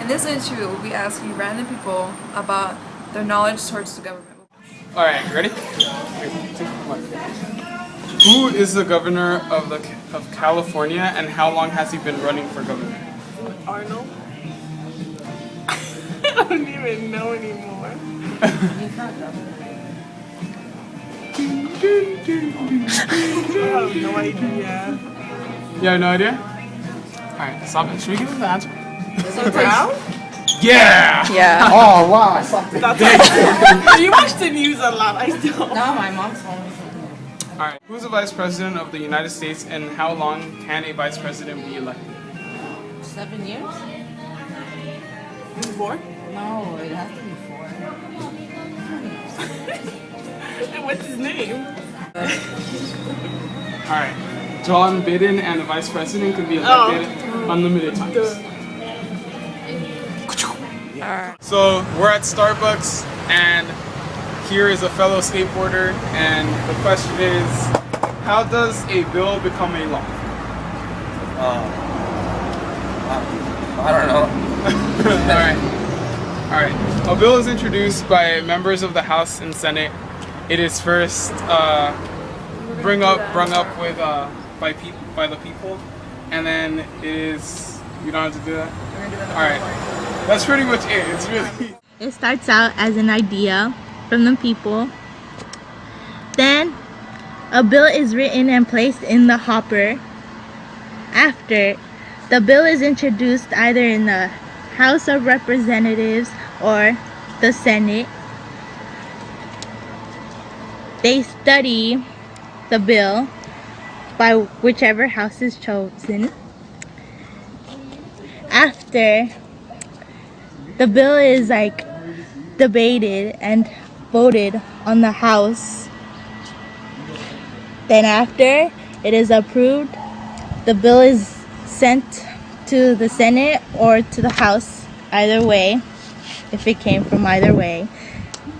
In this interview, we'll be asking random people about their knowledge towards the government. Alright, ready? 3, 2, 1. Who is the governor of California and how long has he been running for governor? Arnold? I don't even know anymore. I have no idea. You have no idea? Alright, stop it. Should we give him the answer? Is it Brown? Yeah! Yeah. Oh wow, I stopped it. You watch the news a lot, I don't. No, my mom told me. Alright, who's the vice president of the United States and how long can a vice president be elected? 7 years? Before? No, it has to be 4. And what's his name? Alright, John Biden and the vice president can be elected unlimited times. So we're at Starbucks and here is a fellow skateboarder and the question is, how does a bill become a law? I don't know. Alright. A bill is introduced by members of the House and Senate. It is first brung up with by the people, and then it is, you don't have to do that? Alright. That's pretty much it. It's really... It starts out as an idea from the people. Then a bill is written and placed in the hopper. After, the bill is introduced either in the House of Representatives or the Senate. They study the bill by whichever house is chosen. After, the bill is debated and voted on the House. Then after it is approved, the bill is sent to the Senate or to the House, either way, if it came from either way.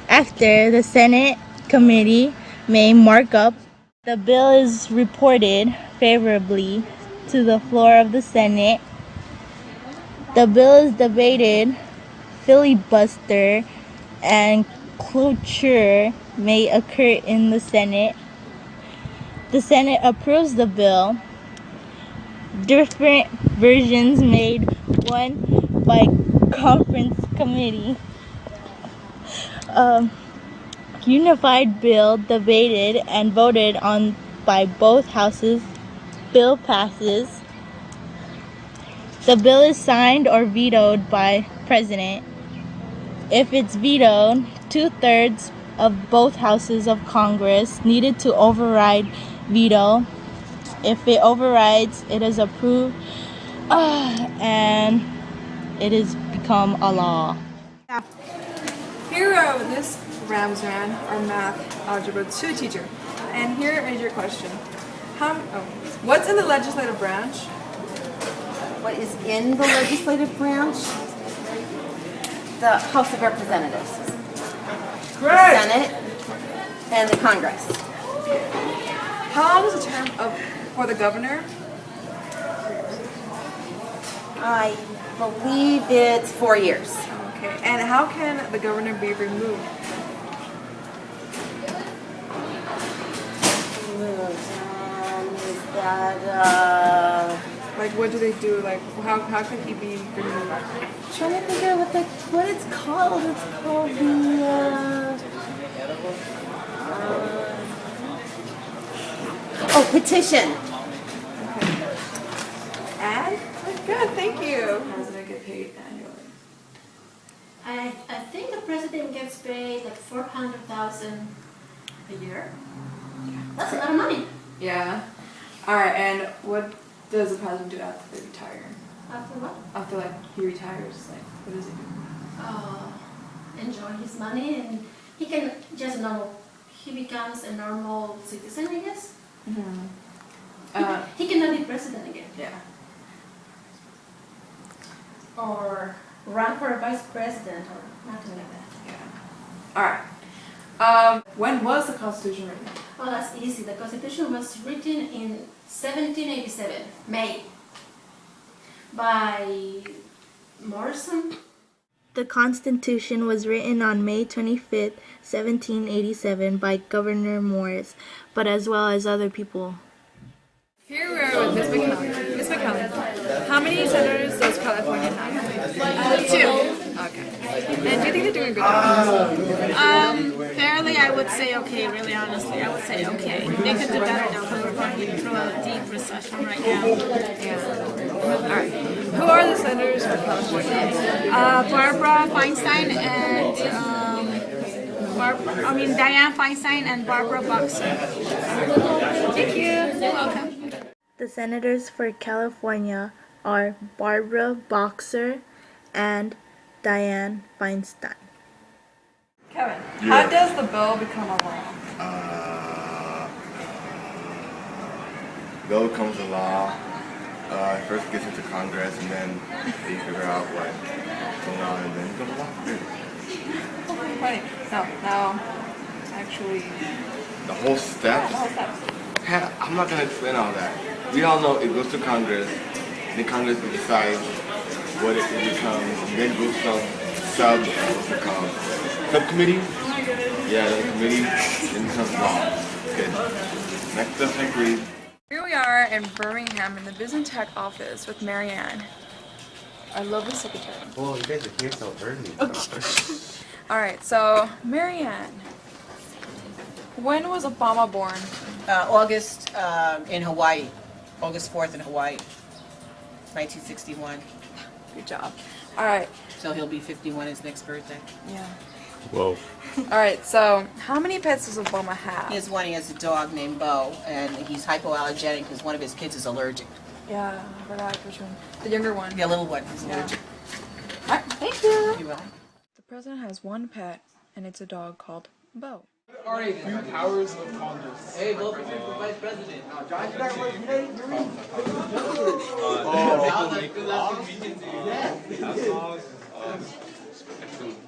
After, the Senate committee may mark up. The bill is reported favorably to the floor of the Senate. The bill is debated, filibuster, and cloture may occur in the Senate. The Senate approves the bill. Different versions made, one by conference committee. Unified bill debated and voted on by both houses. Bill passes. The bill is signed or vetoed by President. If it's vetoed, 2/3 of both houses of Congress needed to override veto. If it overrides, it is approved and it has become a law. Here we are with Ms. Ramzan, our math algebra 2 teacher. And here is your question. What's in the legislative branch? What is in the legislative branch? The House of Representatives, the Senate, and the Congress. How long is the term for the governor? I believe it's 4 years. Okay, and how can the governor be removed? Is that, Like, what do they do? Like, how can he be removed? trying to figure out what it's called. It's called the petition. And? Good, thank you. How does it get paid annually? I think the president gets paid like $400,000 a year. That's a lot of money. Yeah. Alright, and what does the president do after they retire? After what? After, like, he retires, like, what does he do? Enjoy his money, and he can just he becomes a normal citizen, I guess. He cannot be president again. Yeah. Or run for a vice president or nothing like that. Yeah. Alright. When was the Constitution written? Oh, that's easy. The Constitution was written in 1787, May, by Morrison. The Constitution was written on May 25th, 1787 by Governor Morris, but as well as other people. Here we are with Ms. McCallum. Ms. McCallum, how many senators does California have? 2. Okay. And do you think they're doing a good job? Fairly, I would say okay, really honestly. I would say okay. They could do better though, because we're going through a deep recession right now. Alright. Who are the senators for California? Barbara Feinstein and, Dianne Feinstein and Barbara Boxer. Thank you. You're welcome. The senators for California are Barbara Boxer and Dianne Feinstein. Kevin, how does the bill become a law? Bill becomes a law. It first gets into Congress, and then they figure out what's going on, and then it becomes a law. Funny. No, actually, The whole steps. I'm not gonna explain all that. We all know it goes to Congress, and then Congress decides what it becomes, and then goes to subcommittee. Yeah, the committee, then becomes law. Good. Next up, I agree. here we are in Birmingham in the BizNTech office with Marianne. I love the secretary. Well, you guys are here so early. Alright, so Marianne, when was Obama born? August in Hawaii. August 4th in Hawaii. 1961. Good job. Alright, So he'll be 51 his next birthday. yeah. Whoa. Alright, so how many pets does Obama have? He has one. He has a dog named Bo, and he's hypoallergenic because one of his kids is allergic. Yeah, I forgot which one. The younger one. The little one is allergic. Alright, thank you. You will. The president has one pet, and it's a dog called Bo. What are a few powers of Congress? Hey, vote for vice president.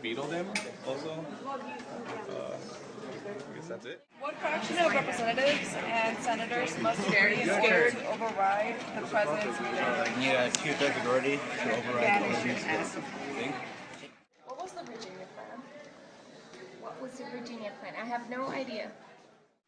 Beetle them also. I guess that's it. What fraction of representatives and senators must carry in order to override the president's veto? Need a 2/3 majority to override the president's thing. What was the Virginia plan? What was the Virginia plan? I have no idea.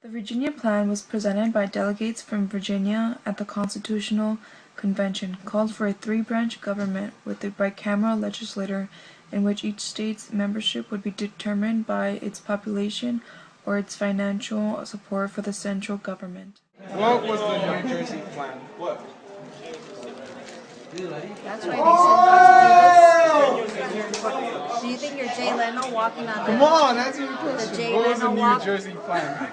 The Virginia Plan was presented by delegates from Virginia at the Constitutional Convention, called for a three-branch government with a bicameral legislature in which each state's membership would be determined by its population or its financial support for the central government. What was the New Jersey plan? What? That's why they said not to do this. Do you think you're Jay Leno walking on Come on, answer the question. Jay What was the Leno New walk? Jersey plan?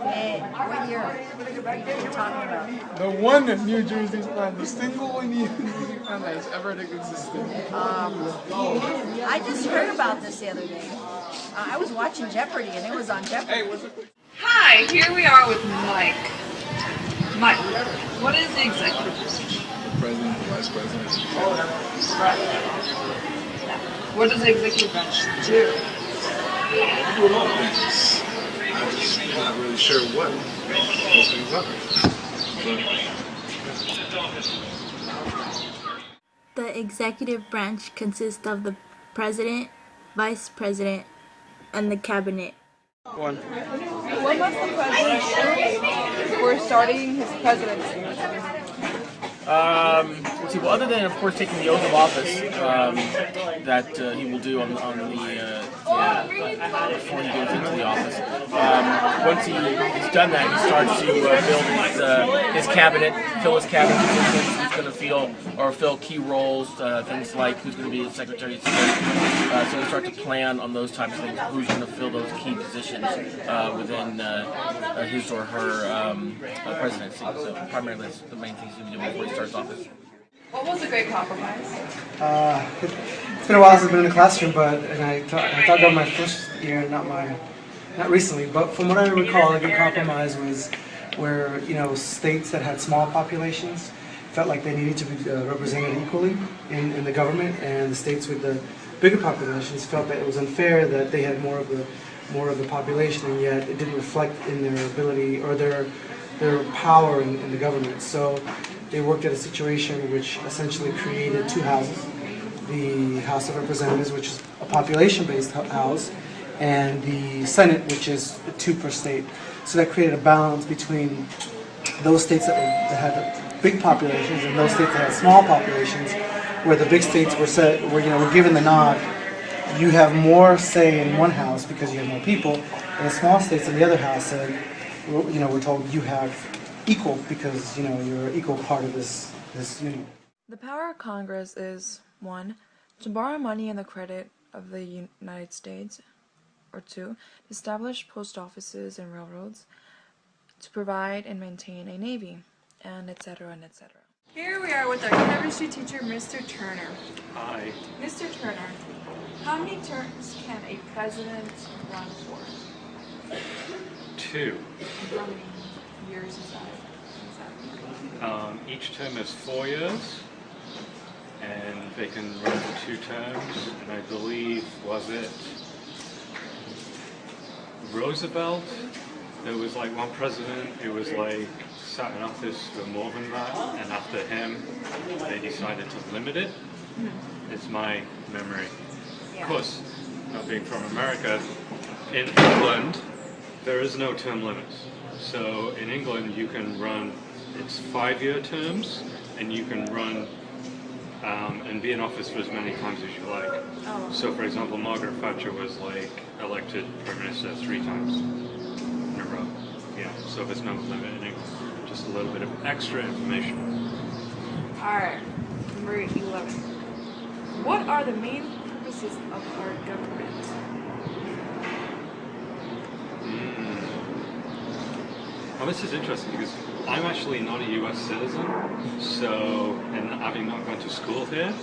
What year are you talking about? The one New Jersey plan, the single New Jersey plan that has ever existed. I just heard about this the other day. I was watching Jeopardy and it was on Jeopardy. Hey, what's it? Hi, here we are with Mike. Mike, what is the executive branch? The president, the vice president. What does the executive branch do? I'm just not really sure what those things are. The executive branch consists of the president, vice president, and the cabinet. One. What must the president do before starting his presidency? Let's see. Well, other than of course taking the oath of office that he will do on the before he goes into the office. Once he's done that, he starts to build his cabinet, fill his cabinet positions, who's going to fill key roles, things like who's going to be the Secretary of State. So we start to plan on those types of things, who's going to fill those key positions within his or her presidency. So primarily that's the main things he's going to do before he starts office. What was the Great Compromise? It's been a while since I've been in the classroom, I thought about my first year, not recently, but from what I recall, the Great Compromise was where, states that had small populations felt like they needed to be represented equally in the government, and the states with the bigger populations felt that it was unfair that they had more of the population, and yet it didn't reflect in their ability or their their power in the government. So they worked at a situation which essentially created two houses. The House of Representatives, which is a population-based house, and the Senate, which is 2 per state. So that created a balance between those states that had big populations and those states that had small populations, where the big states were given the nod. You have more say in one house because you have more people, and the small states in the other house said, we're told you have equal because you're an equal part of this union. The power of Congress is 1. To borrow money in the credit of the United States, or 2. To establish post offices and railroads, to provide and maintain a navy, and etc. and etc. Here we are with our chemistry teacher, Mr. Turner. Hi. Mr. Turner, how many terms can a president run for? 2. How many years is that? Each term is 4 years, and they can run for 2 terms, and I believe, was it Roosevelt? There was like one president who was like sat in office for more than that, and after him they decided to limit it. It's my memory. Of course, not being from America, in England there is no term limits. So in England you can run, it's 5-year terms, and you can run and be in office for as many times as you like. Oh. So for example, Margaret Thatcher was like elected Prime Minister 3 times in a row. Yeah, so there's no limit in England. Just a little bit of extra information. Alright, number 11. What are the main purposes of our government? Well, this is interesting because I'm actually not a US citizen, so, and having not gone to school here,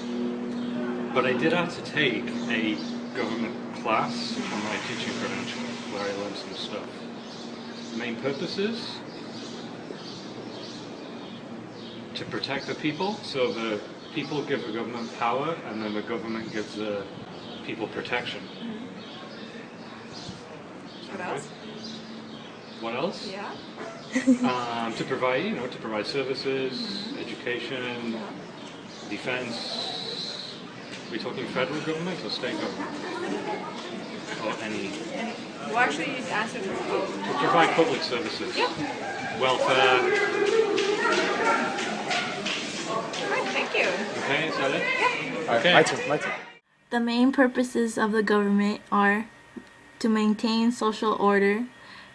but I did have to take a government class for my teaching credential where I learned some stuff. The main purposes: to protect the people, so the people give the government power, and then the government gives the people protection. What else? What else? Yeah. To provide, to provide services, education, defense. Are we talking federal government or state government? Or any? Well, actually, you answered for both. To provide public services. Yeah. Welfare. Alright, thank you. Okay, is that it? Yeah. Okay. My turn. The main purposes of the government are to maintain social order,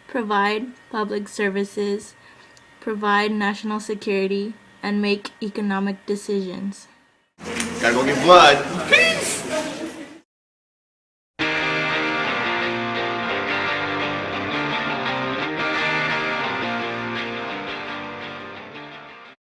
provide public services, provide national security, and make economic decisions. Gotta go get blood.